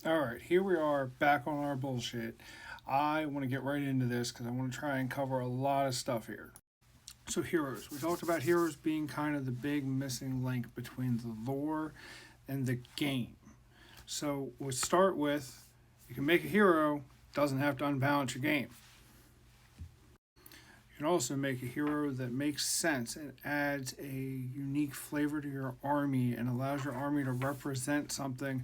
Alright, here we are back on our bullshit. I want to get right into this because I want to try and cover a lot of stuff here. So, heroes. We talked about heroes being kind of the big missing link between the lore and the game. So, we'll start with you can make a hero, doesn't have to unbalance your game. You can also make a hero that makes sense and adds a unique flavor to your army and allows your army to represent something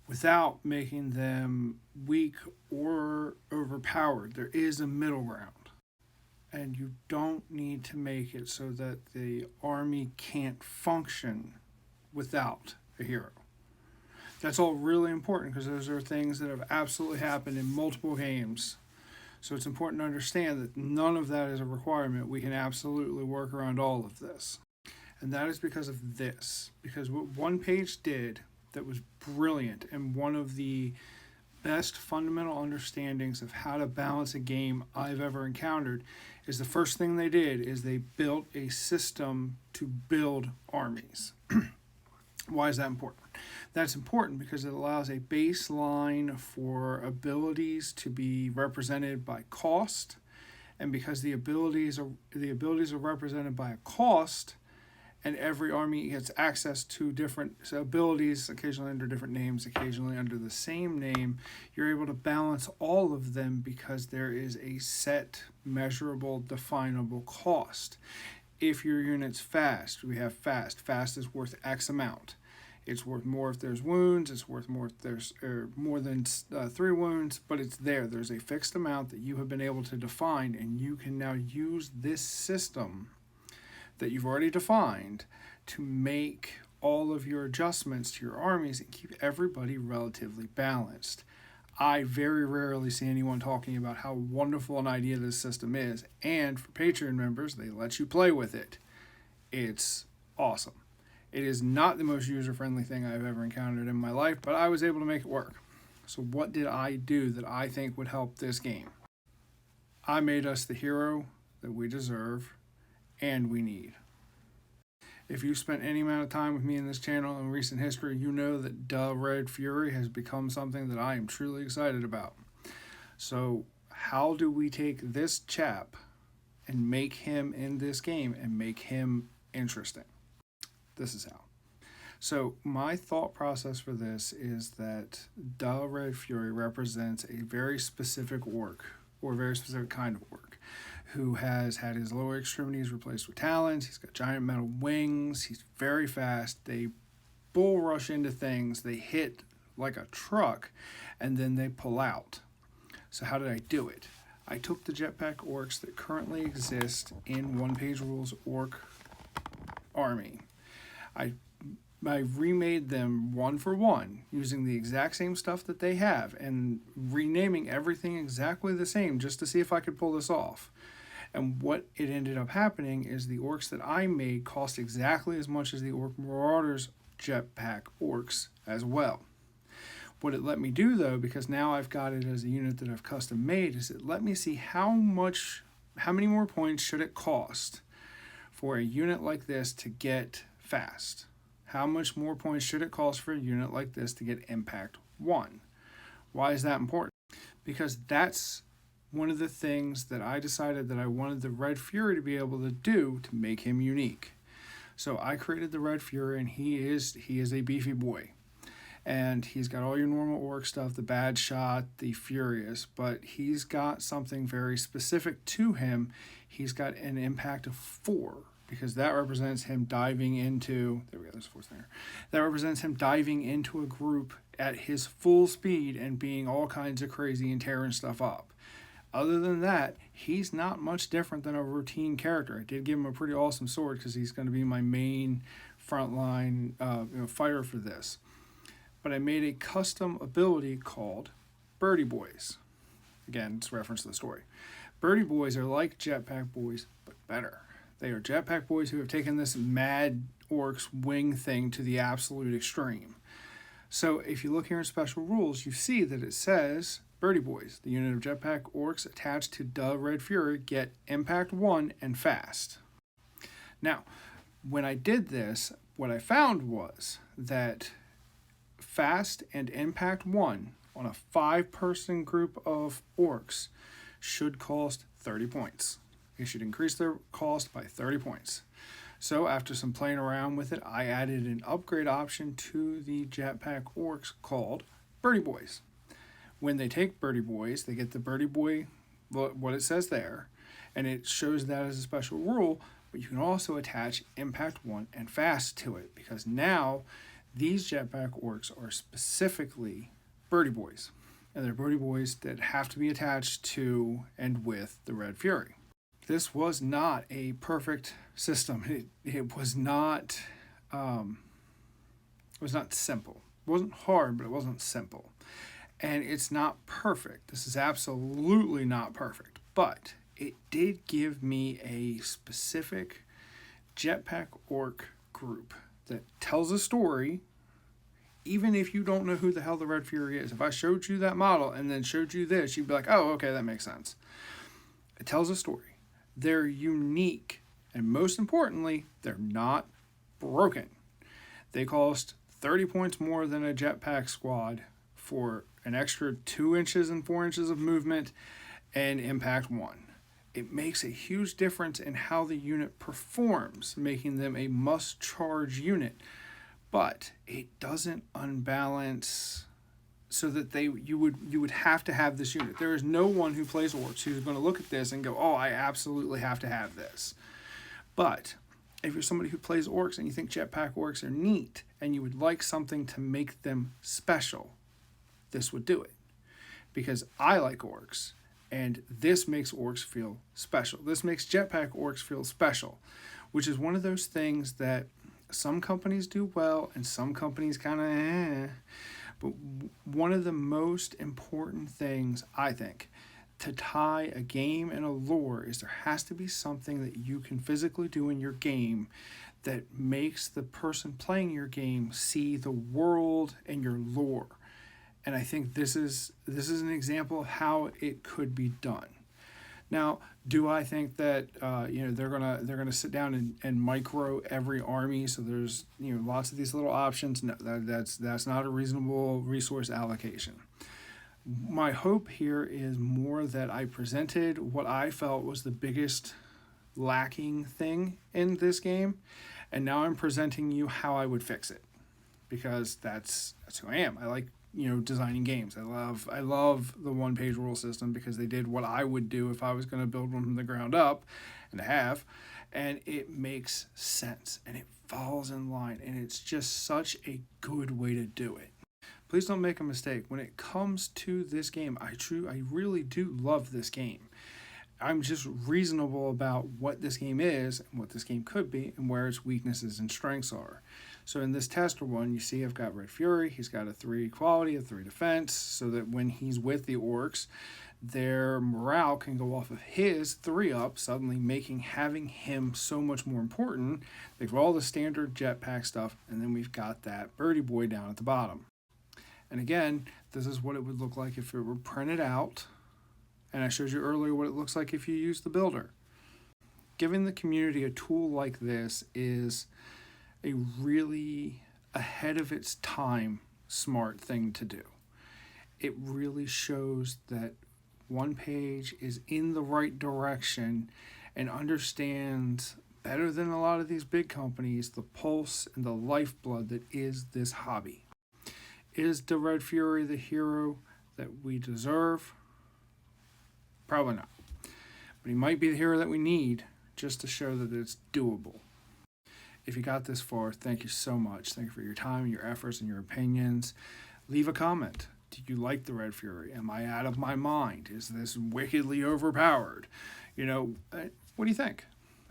without making them weak or overpowered. There is a middle ground. And you don't need to make it so that the army can't function without a hero. That's all really important because those are things that have absolutely happened in multiple games. So it's important to understand that none of that is a requirement. We can absolutely work around all of this. And that is because of this. Because what one page did that was brilliant and one of the best fundamental understandings of how to balance a game I've ever encountered is the first thing they did is they built a system to build armies. Why is that important? That's important because it allows a baseline for abilities to be represented by cost, and because the abilities are represented by a cost, and every army gets access to different abilities, occasionally under different names, occasionally under the same name. You're able to balance all of them because there is a set, measurable, definable cost. If your unit's fast, we have fast. Fast is worth X amount. It's worth more if there's wounds. It's worth more if there's more than 3 wounds, but it's there. There's a fixed amount that you have been able to define, and you can now use this system that you've already defined to make all of your adjustments to your armies and keep everybody relatively balanced. I very rarely see anyone talking about how wonderful an idea this system is, and for Patreon members, they let you play with it. It's awesome. It is not the most user-friendly thing I've ever encountered in my life, but I was able to make it work. So what did I do that I think would help this game? I made us the hero that we deserve and we need. If you spent any amount of time with me in this channel in recent history, you know that Red Fury has become something that I am truly excited about. So how do we take this chap and make him in this game and make him interesting? This is how. So my thought process for this is that Red Fury represents a very specific orc, or a very specific kind of orc, who has had his lower extremities replaced with talons. He's got giant metal wings. He's very fast. They bull rush into things. They hit like a truck, and then they pull out. So how did I do it? I took the jetpack orcs that currently exist in One Page Rules Orc Army. I remade them one for one using the exact same stuff that they have and renaming everything exactly the same just to see if I could pull this off. And what it ended up happening is the orcs that I made cost exactly as much as the Orc Marauders jetpack orcs as well. What it let me do though, because now I've got it as a unit that I've custom made, is it let me see how many more points should it cost for a unit like this to get fast. How much more points should it cost for a unit like this to get Impact 1? Why is that important? Because that's one of the things that I decided that I wanted the Red Fury to be able to do to make him unique. So I created the Red Fury, and he is a beefy boy. And he's got all your normal orc stuff, the bad shot, the furious, but he's got something very specific to him. He's got an impact of 4. Because that represents him diving into, there we go, there's a 4th there. That represents him diving into a group at his full speed and being all kinds of crazy and tearing stuff up. Other than that, he's not much different than a routine character. I did give him a pretty awesome sword because he's going to be my main frontline fighter for this. But I made a custom ability called Birdy Boys. Again, it's a reference to the story. Birdy Boys are like Jetpack Boys, but better. They are jetpack boys who have taken this mad orcs wing thing to the absolute extreme. So if you look here in special rules, you see that it says, Birdy Boys, the unit of jetpack orcs attached to Red Fury, get Impact 1 and fast. Now, when I did this, what I found was that fast and impact 1 on a 5-person group of orcs should cost 30 points. It should increase their cost by 30 points. So after some playing around with it, I added an upgrade option to the jetpack orcs called Birdy Boys. When they take Birdy Boys, they get the Birdy Boy, what it says there, and it shows that as a special rule, but you can also attach Impact 1 and Fast to it, because now these jetpack orcs are specifically Birdy Boys, and they're Birdy Boys that have to be attached to and with the Red Fury. This was not a perfect system. It was not simple. It wasn't hard, but it wasn't simple. And it's not perfect. This is absolutely not perfect. But it did give me a specific jetpack orc group that tells a story, even if you don't know who the hell the Red Fury is. If I showed you that model and then showed you this, you'd be like, oh, okay, that makes sense. It tells a story. They're unique, and most importantly, they're not broken. They cost 30 points more than a jetpack squad for an extra 2 inches and 4 inches of movement and impact 1. It makes a huge difference in how the unit performs, making them a must-charge unit, but it doesn't unbalance so that you would have to have this unit. There is no one who plays orcs who's going to look at this and go, oh, I absolutely have to have this. But if you're somebody who plays orcs and you think jetpack orcs are neat and you would like something to make them special, this would do it. Because I like orcs, and this makes orcs feel special. This makes jetpack orcs feel special, which is one of those things that some companies do well and some companies kind of But one of the most important things, I think, to tie a game and a lore is there has to be something that you can physically do in your game that makes the person playing your game see the world and your lore. And I think this is an example of how it could be done. Now, do I think that they're gonna sit down and micro every army so there's lots of these little options? No, that's not a reasonable resource allocation. My hope here is more that I presented what I felt was the biggest lacking thing in this game, and now I'm presenting you how I would fix it, because that's who I am. I like designing games. I love the one-page rule system because they did what I would do if I was going to build one from the ground up, and I have, and it makes sense and it falls in line, and it's just such a good way to do it. Please don't make a mistake. When it comes to this game, I really do love this game. I'm just reasonable about what this game is and what this game could be and where its weaknesses and strengths are. So in this tester one, you see I've got Red Fury. He's got a 3 quality, a 3 defense, so that when he's with the orcs, their morale can go off of his 3 up, suddenly having him so much more important. They've got all the standard jetpack stuff, and then we've got that Birdy Boy down at the bottom. And again, this is what it would look like if it were printed out. And I showed you earlier what it looks like if you use the builder. Giving the community a tool like this is a really ahead of its time smart thing to do. It really shows that one page is in the right direction and understands better than a lot of these big companies the pulse and the lifeblood that is this hobby. Is the Red Fury the hero that we deserve? Probably not. But he might be the hero that we need just to show that it's doable. If you got this far, thank you so much. Thank you for your time, your efforts, and your opinions. Leave a comment. Do you like the Red Fury? Am I out of my mind? Is this wickedly overpowered? What do you think?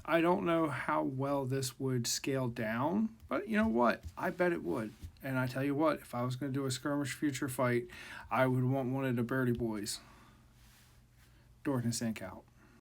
I don't know how well this would scale down, but you know what? I bet it would. And I tell you what, if I was going to do a skirmish future fight, I would want one of the Birdy Boys. Dork and Sink out.